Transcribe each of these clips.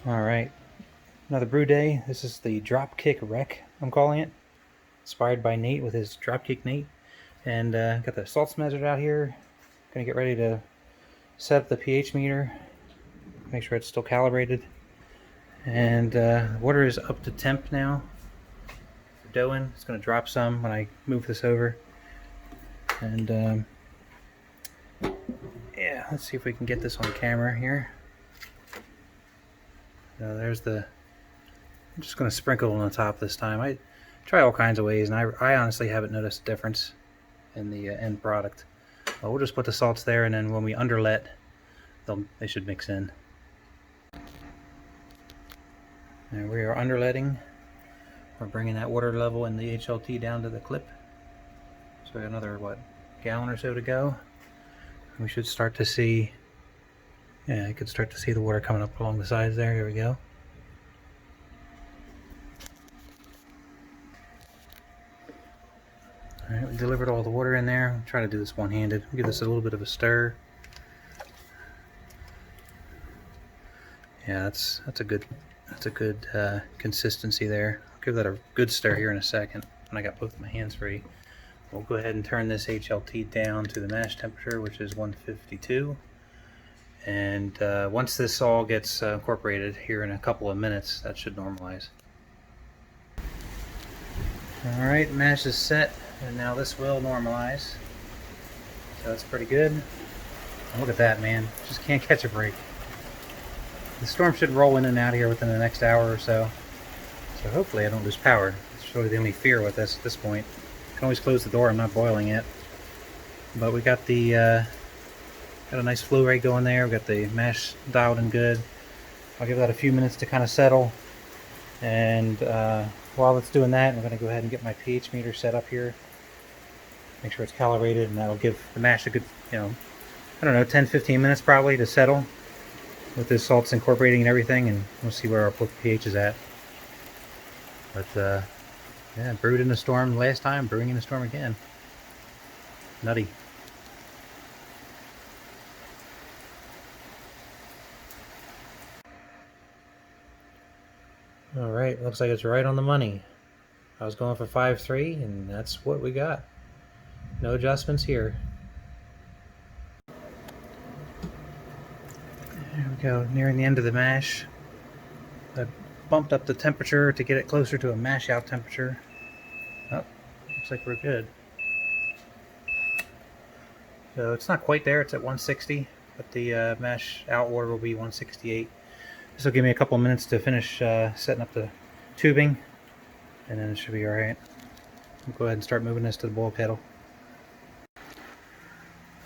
Alright, another brew day. This is the Dropkick Wreck, I'm calling it. Inspired by Nate with his Dropkick Nate. And got the salts measured out here. Gonna get ready to set up the pH meter. Make sure it's still calibrated. And water is up to temp now for doughing. It's gonna drop some when I move this over. And yeah, let's see if we can get this on camera here. There's the... I'm just going to sprinkle on the top this time. I try all kinds of ways, and I honestly haven't noticed a difference in the end product. But we'll just put the salts there, and then when we underlet, they should mix in. And we are underletting. We're bringing that water level in the HLT down to the clip. So we got another, gallon or so to go. We should start to see, yeah, you could start to see the water coming up along the sides there. Here we go. Alright, we delivered all the water in there. I'm trying to do this one-handed. Give this a little bit of a stir. Yeah, that's a good consistency there. I'll give that a good stir here in a second when I got both my hands free. We'll go ahead and turn this HLT down to the mash temperature, which is 152. And once this all gets incorporated here in a couple of minutes, that should normalize. Alright, mash is set, and now this will normalize. So that's pretty good. And look at that, man. Just can't catch a break. The storm should roll in and out here within the next hour or so. So hopefully I don't lose power. That's really the only fear with this at this point. I can always close the door, I'm not boiling yet. But we got the got a nice flow rate going there. We got the mash dialed in good. I'll give that a few minutes to kind of settle. And while it's doing that, I'm going to go ahead and get my pH meter set up here. Make sure it's calibrated, and that'll give the mash a good, I don't know, 10-15 minutes probably to settle with the salts incorporating and everything, and we'll see where our pH is at. But yeah, brewed in a storm last time, brewing in a storm again. Nutty. Alright, looks like it's right on the money. I was going for 5.3, and that's what we got. No adjustments here. There we go, nearing the end of the mash. I bumped up the temperature to get it closer to a mash out temperature. Oh, looks like we're good. So it's not quite there, it's at 160, but the mash out water will be 168. This will give me a couple minutes to finish setting up the tubing, and then it should be alright. We'll go ahead and start moving this to the boil kettle.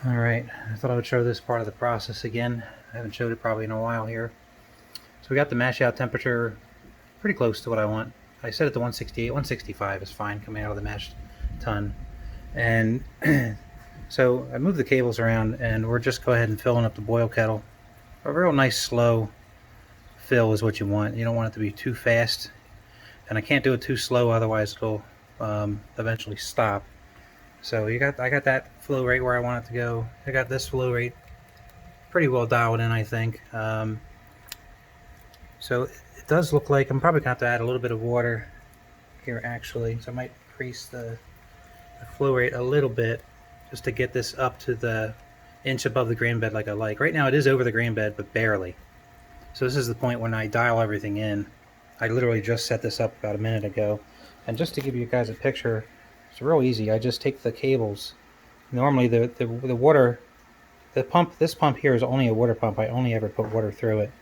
Alright, I thought I would show this part of the process again. I haven't showed it probably in a while here. So we got the mash out temperature pretty close to what I want. I set it to 168, 165 is fine coming out of the mash tun. And so I moved the cables around, and we're just go ahead and filling up the boil kettle. A real nice slow fill is what you want. You don't want it to be too fast, and I can't do it too slow, otherwise it'll eventually stop. So I got that flow rate where I want it to go. I got this flow rate pretty well dialed in, I think. So it does look like I'm probably going to have to add a little bit of water here actually, so I might increase the flow rate a little bit just to get this up to the inch above the grain bed like I like. Right now it is over the grain bed, but barely. So this is the point when I dial everything in. I literally just set this up about a minute ago. And just to give you guys a picture, it's real easy. I just take the cables. Normally the water, this pump here is only a water pump. I only ever put water through it.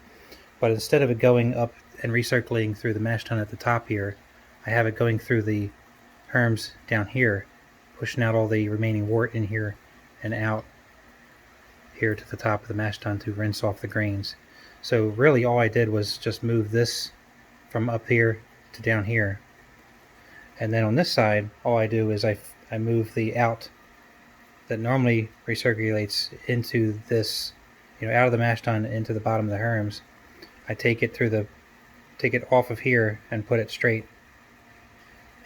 But instead of it going up and recirculating through the mash tun at the top here, I have it going through the herms down here, pushing out all the remaining wort in here and out here to the top of the mash tun to rinse off the grains. So really all I did was just move this from up here to down here. And then on this side, all I do is I move the out that normally recirculates into this, out of the mash tun into the bottom of the herms. I take it off of here and put it straight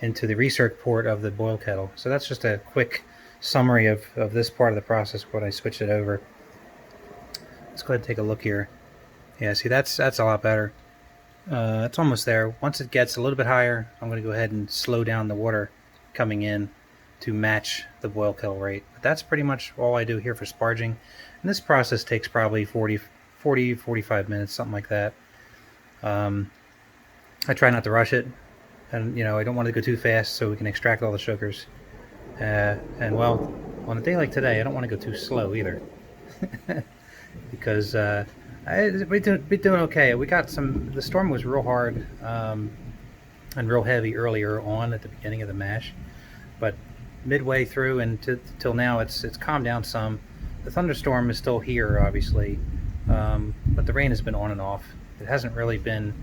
into the recirc port of the boil kettle. So that's just a quick summary of this part of the process when I switched it over. Let's go ahead and take a look here. Yeah, see, that's a lot better. It's almost there. Once it gets a little bit higher, I'm going to go ahead and slow down the water coming in to match the boil kettle rate. But that's pretty much all I do here for sparging. And this process takes probably 45 minutes, something like that. I try not to rush it, and I don't want to go too fast so we can extract all the sugars. And well, on a day like today, I don't want to go too slow either, because we're doing okay. We got the storm was real hard and real heavy earlier on at the beginning of the mash, but midway through and till now, it's calmed down some. The thunderstorm is still here, obviously, but the rain has been on and off. It hasn't really been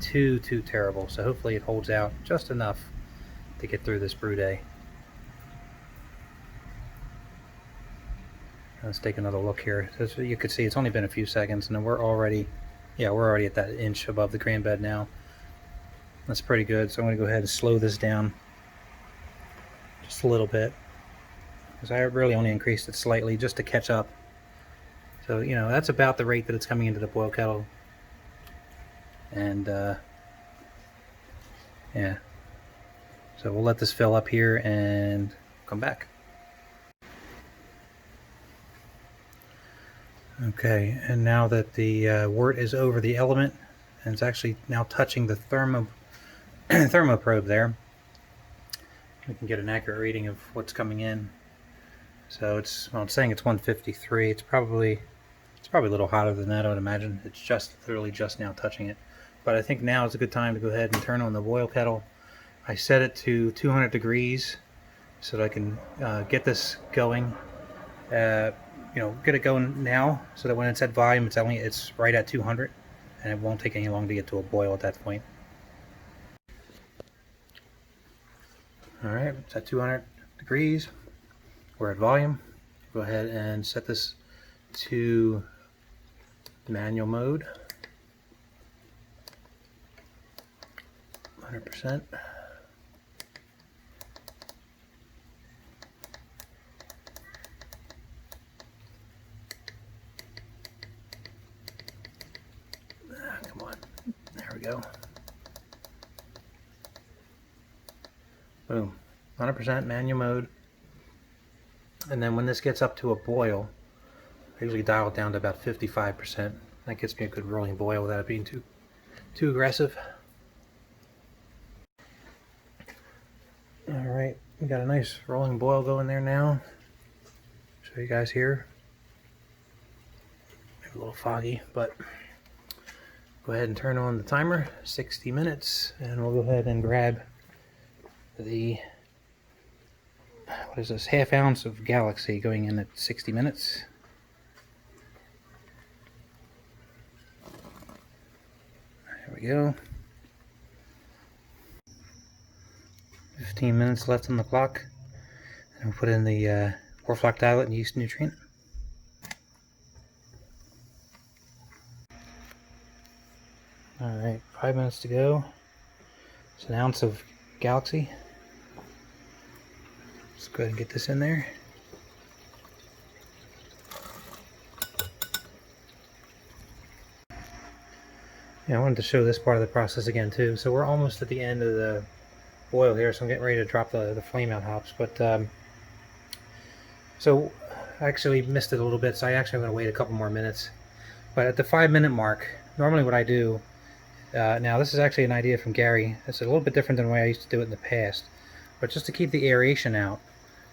too terrible, so hopefully it holds out just enough to get through this brew day. Let's take another look here. So you can see it's only been a few seconds, and we're already at that inch above the grain bed now. That's pretty good. So I'm going to go ahead and slow this down just a little bit, because I really only increased it slightly just to catch up. So that's about the rate that it's coming into the boil kettle. And yeah, so we'll let this fill up here and come back. Okay, and now that the wort is over the element and it's actually now touching the thermoprobe there, we can get an accurate reading of what's coming in. So it's saying it's 153. It's probably a little hotter than that, I would imagine. It's just literally just now touching it. But I think now is a good time to go ahead and turn on the boil kettle. I set it to 200 degrees so that I can get this going. Get it going now so that when it's at volume, it's right at 200, and it won't take any long to get to a boil at that point. All right, it's at 200 degrees. We're at volume. Go ahead and set this to manual mode. 100%. Come on. There we go. Boom. 100% manual mode. And then when this gets up to a boil, I usually dial it down to about 55%. That gets me a good rolling boil without it being too aggressive. Alright, we got a nice rolling boil going there now. Show you guys here. Maybe a little foggy, but go ahead and turn on the timer, 60 minutes, and we'll go ahead and grab the, what is this, half ounce of Galaxy going in at 60 minutes. There we go. 15 minutes left on the clock, and we'll put in the wort flock dialite and yeast nutrient. Alright, 5 minutes to go. It's an ounce of Galaxy. Let's go ahead and get this in there. Yeah, I wanted to show this part of the process again too. So we're almost at the end of the boil here, so I'm getting ready to drop the flame out hops. But so I actually missed it a little bit, so I actually am going to wait a couple more minutes. But at the 5 minute mark, normally what I do, now this is actually an idea from Gary. It's a little bit different than the way I used to do it in the past, but just to keep the aeration out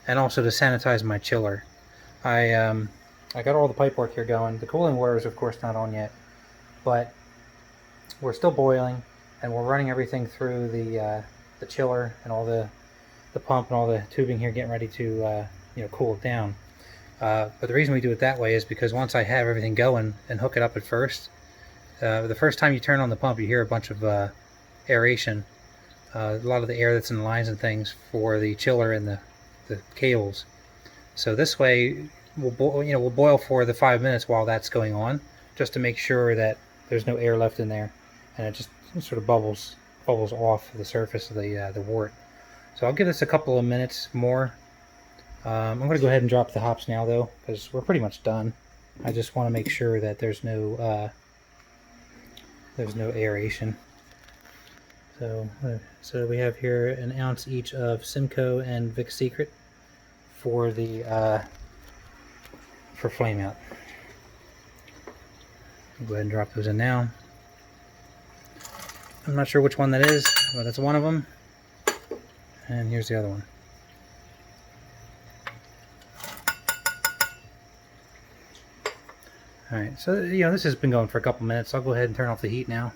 and also to sanitize my chiller, I got all the pipe work here going. The cooling water is of course not on yet, but we're still boiling, and we're running everything through the chiller and all the pump and all the tubing here, getting ready to cool it down. But the reason we do it that way is because once I have everything going and hook it up at first, the first time you turn on the pump, you hear a bunch of aeration. A lot of the air that's in the lines and things for the chiller and the cables. So this way, we'll boil for the 5 minutes while that's going on, just to make sure that there's no air left in there, and it just sort of bubbles off the surface of the wort. So I'll give this a couple of minutes more. I'm going to go ahead and drop the hops now, though, because we're pretty much done. I just want to make sure that there's no aeration. So we have here an ounce each of Simcoe and Vic Secret for the for flame out. I'll go ahead and drop those in now. I'm not sure which one that is, but that's one of them. And here's the other one. Alright, so this has been going for a couple minutes. I'll go ahead and turn off the heat now.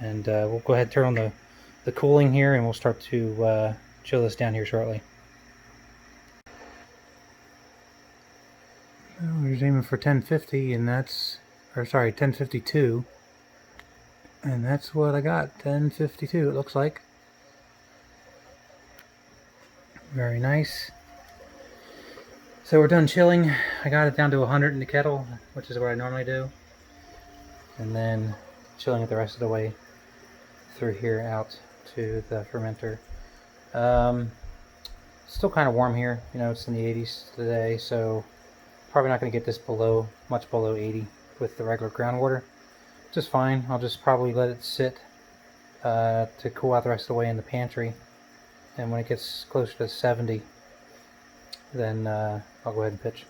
And we'll go ahead and turn on the cooling here, and we'll start to chill this down here shortly. Well, we're aiming for 1050, and that's, or sorry, 1052. And that's what I got, 1052 it looks like. Very nice. So we're done chilling. I got it down to 100 in the kettle, which is what I normally do. And then chilling it the rest of the way through here out to the fermenter. Still kind of warm here. It's in the 80s today, so probably not going to get this much below 80 with the regular groundwater. Just fine. I'll just probably let it sit to cool out the rest of the way in the pantry. And when it gets closer to 70, then I'll go ahead and pitch.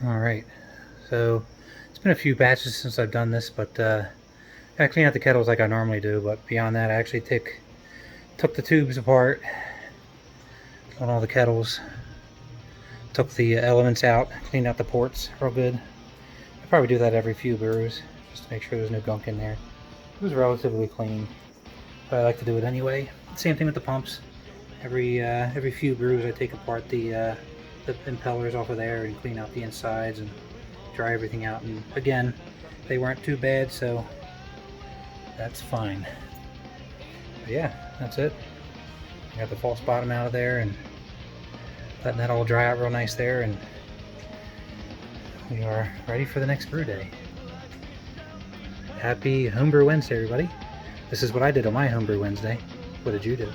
Alright, so it's been a few batches since I've done this, but I clean out the kettles like I normally do, but beyond that I actually took the tubes apart on all the kettles, took the elements out, cleaned out the ports real good. I probably do that every few brews, just to make sure there's no gunk in there. It was relatively clean, but I like to do it anyway. Same thing with the pumps. Every few brews I take apart the impellers off of there and clean out the insides and dry everything out. And again, they weren't too bad, so that's fine. But yeah, that's it. I got the false bottom out of there and letting that all dry out real nice there, and we are ready for the next brew day. Happy Homebrew Wednesday, everybody. This is what I did on my Homebrew Wednesday. What did you do?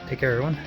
Take care, everyone.